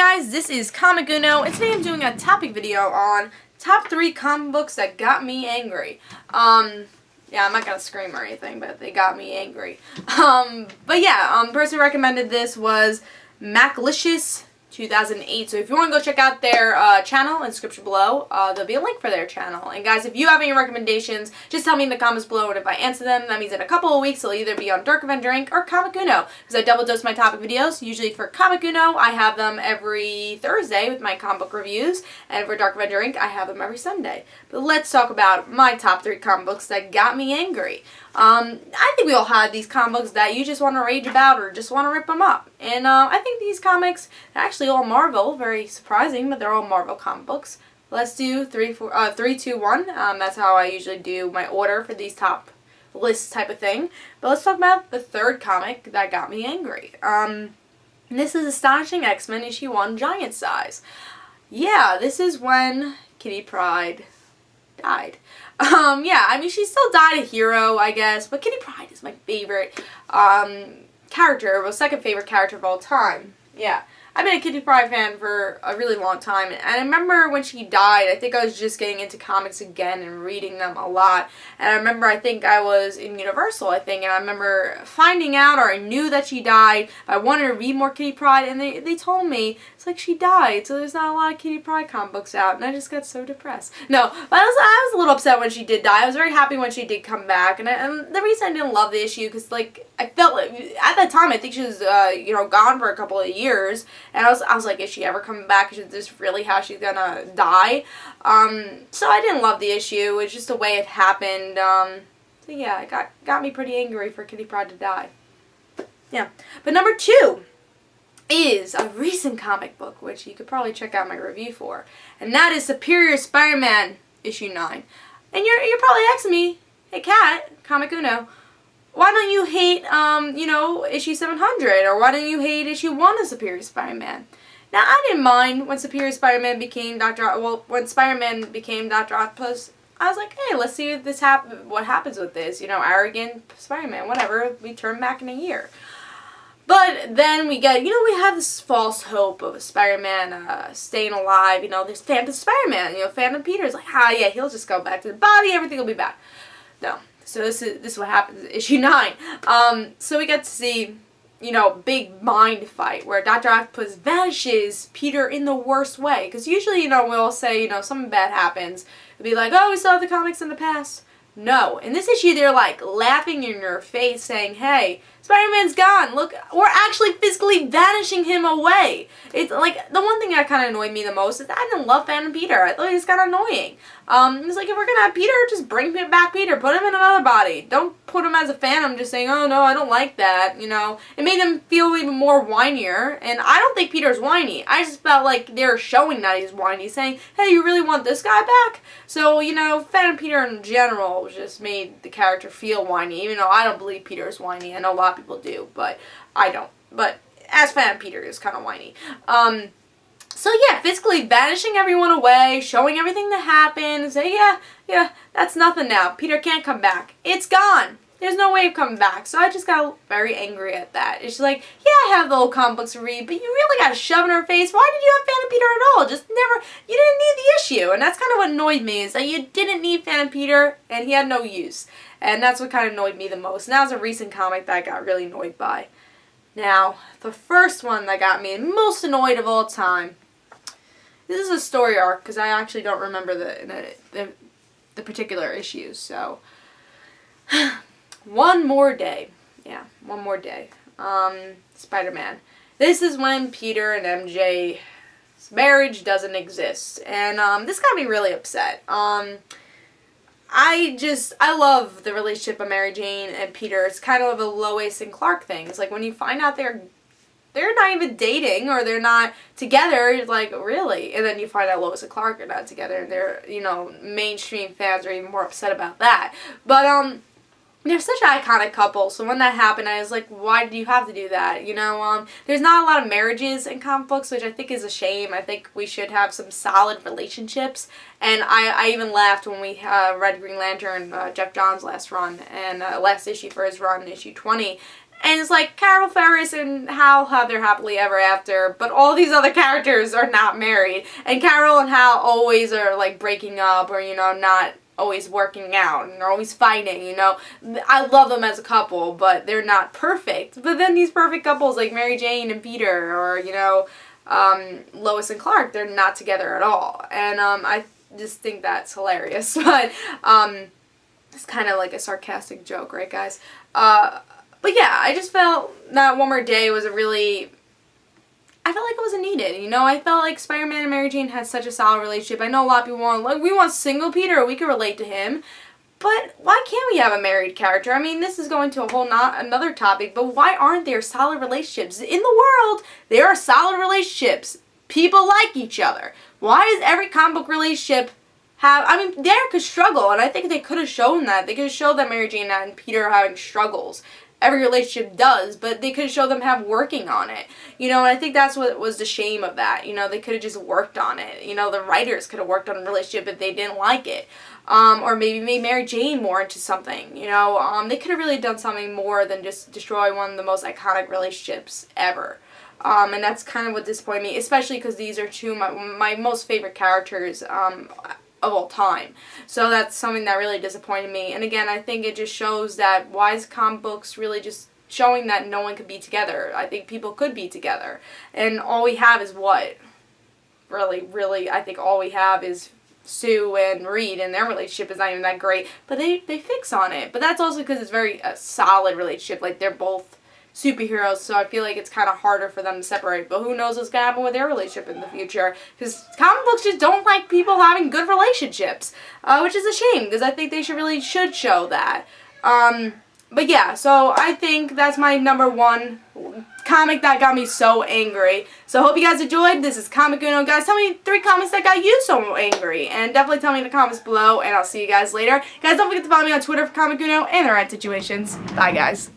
guys, this is Comic Uno, and today I'm doing a topic video on top 3 comic books that got me angry. Yeah, I'm not gonna scream or anything, but they got me angry. The person who recommended this was Maclicious 2008. So if you want to go check out their channel in the description below, there'll be a link for their channel. And guys, if you have any recommendations, just tell me in the comments below, and if I answer them, that means in a couple of weeks, it'll either be on DarkAvengerINC or Comic Uno, because I double dose my topic videos. Usually for Comic Uno, I have them every Thursday with my comic book reviews, and for DarkAvengerINC, I have them every Sunday. But let's talk about my top 3 comic books that got me angry. I think we all have these comic books that you just want to rage about or just want to rip them up. And I think these comics are actually all Marvel. Very surprising, but they're all Marvel comic books. Let's do 3, 2, 1. That's how I usually do my order for these top lists type of thing. But let's talk about the third comic that got me angry. This is Astonishing X-Men issue 1, Giant Size. Yeah, this is when Kitty Pryde died. I mean, she still died a hero, I guess, but Kitty Pryde is my favorite character, well, second favorite character of all time. Yeah, I've been a Kitty Pryde fan for a really long time, and I remember when she died, I think I was just getting into comics again and reading them a lot, and I remember, I think I was in Universal, and I remember finding out, or I knew that she died, I wanted to read more Kitty Pryde, and they told me, it's like she died, so there's not a lot of Kitty Pryde comic books out, and I just got so depressed. No, but I was a little upset when she did die. I was very happy when she did come back, and the reason I didn't love the issue, because, like, I felt like, at that time, I think she was, gone for a couple of years, and I was like, is she ever coming back? Is this really how she's gonna die? So I didn't love the issue. It's just the way it happened. So yeah, it got me pretty angry for Kitty Pryde to die. Yeah. But number 2 is a recent comic book, which you could probably check out my review for, and that is Superior Spider-Man issue 9. And you're probably asking me, hey Kat, Comic Uno, why don't you hate, issue 700, or why don't you hate issue 1 of Superior Spider-Man? Now, I didn't mind when Superior Spider-Man became when Spider-Man became Dr. Octopus. I was like, hey, let's see what happens with this, arrogant Spider-Man, whatever, we turn back in a year. But then we get, we have this false hope of a Spider-Man staying alive, there's Phantom Spider-Man, Phantom Peter's like, yeah, he'll just go back to the body, everything will be back. No. So this is what happens in issue 9. So we get to see, big mind fight where Dr. Octopus vanishes Peter in the worst way. Because usually, we'll say, something bad happens. It'll be like, oh, we saw the comics in the past. No. In this issue, they're like laughing in your face saying, hey, Spider-Man's gone. Look, we're actually physically vanishing him away. It's like, the one thing that kind of annoyed me the most is that I didn't love Phantom Peter. I thought he was kind of annoying. It's like, if we're going to have Peter, just bring back Peter. Put him in another body. Don't put him as a Phantom just saying, oh no, I don't like that, It made him feel even more whinier, and I don't think Peter's whiny. I just felt like they're showing that he's whiny, saying, hey, you really want this guy back? So, Phantom Peter in general just made the character feel whiny, even though I don't believe Peter's whiny. I know a lot of people do, but I don't. But as Phantom Peter is kind of whiny. So yeah, physically vanishing everyone away, showing everything that happened, and say, yeah, that's nothing now. Peter can't come back. It's gone. There's no way of coming back. So I just got very angry at that. It's just like, yeah, I have the old comic books to read, but you really got to shove in her face. Why did you have Phantom Peter at all? You didn't need the issue. And that's kind of what annoyed me, is that you didn't need Phantom Peter, and he had no use. And that's what kind of annoyed me the most. And that was a recent comic that I got really annoyed by. Now, the first one that got me most annoyed of all time. This is a story arc, because I actually don't remember the particular issues, so. One More Day. Yeah, One More Day. Spider-Man. This is when Peter and MJ's marriage doesn't exist. And this got me really upset. I love the relationship of Mary Jane and Peter. It's kind of a Lois and Clark thing. It's like when you find out they're not even dating, or they're not together, it's like, really? And then you find out Lois and Clark are not together, and they're, mainstream fans are even more upset about that. But, they're such an iconic couple, so when that happened, I was like, why do you have to do that? There's not a lot of marriages in comic books, which I think is a shame. I think we should have some solid relationships, and I even laughed when we read Green Lantern, Jeff Johns' last run, and last issue for his run, issue 20, And it's like Carol Ferris and Hal have their happily ever after, but all these other characters are not married. And Carol and Hal always are like breaking up or, you know, not always working out and they're always fighting, you know. I love them as a couple, but they're not perfect. But then these perfect couples like Mary Jane and Peter or, you know, Lois and Clark, they're not together at all. And I just think that's hilarious. But it's kind of like a sarcastic joke, right, guys? But yeah, I just felt that One More Day was I felt like it wasn't needed, you know? I felt like Spider-Man and Mary Jane had such a solid relationship. I know a lot of people want, like, we want single Peter, we can relate to him. But why can't we have a married character? I mean, this is going to a whole another topic, but why aren't there solid relationships? In the world, there are solid relationships. People like each other. Why does every comic book relationship I mean, Derek could struggle, and I think they could have shown that. They could have shown that Mary Jane and Peter are having struggles. Every relationship does, but they could show them working on it. You know, and I think that's what was the shame of that. You know, they could have just worked on it. You know, the writers could have worked on a relationship if they didn't like it. Or maybe made Mary Jane more into something. You know, they could have really done something more than just destroy one of the most iconic relationships ever. And that's kind of what disappointed me, especially because these are two of my most favorite characters of all time. So that's something that really disappointed me. And again, I think it just shows that why is comic books really just showing that no one could be together? I think people could be together. And all we have is what? Really, I think all we have is Sue and Reed, and their relationship is not even that great. But they fix on it. But that's also because it's very a solid relationship. Like, they're both superheroes, so I feel like it's kind of harder for them to separate. But who knows what's going to happen with their relationship in the future, because comic books just don't like people having good relationships, which is a shame, because I think they should show that. But yeah, so I think that's my number one comic that got me so angry. So I hope you guys enjoyed. This is Comic Uno. Guys, tell me 3 comics that got you so angry, and definitely tell me in the comments below, and I'll see you guys later. Guys, don't forget to follow me on Twitter for Comic Uno and the right situations. Bye, guys.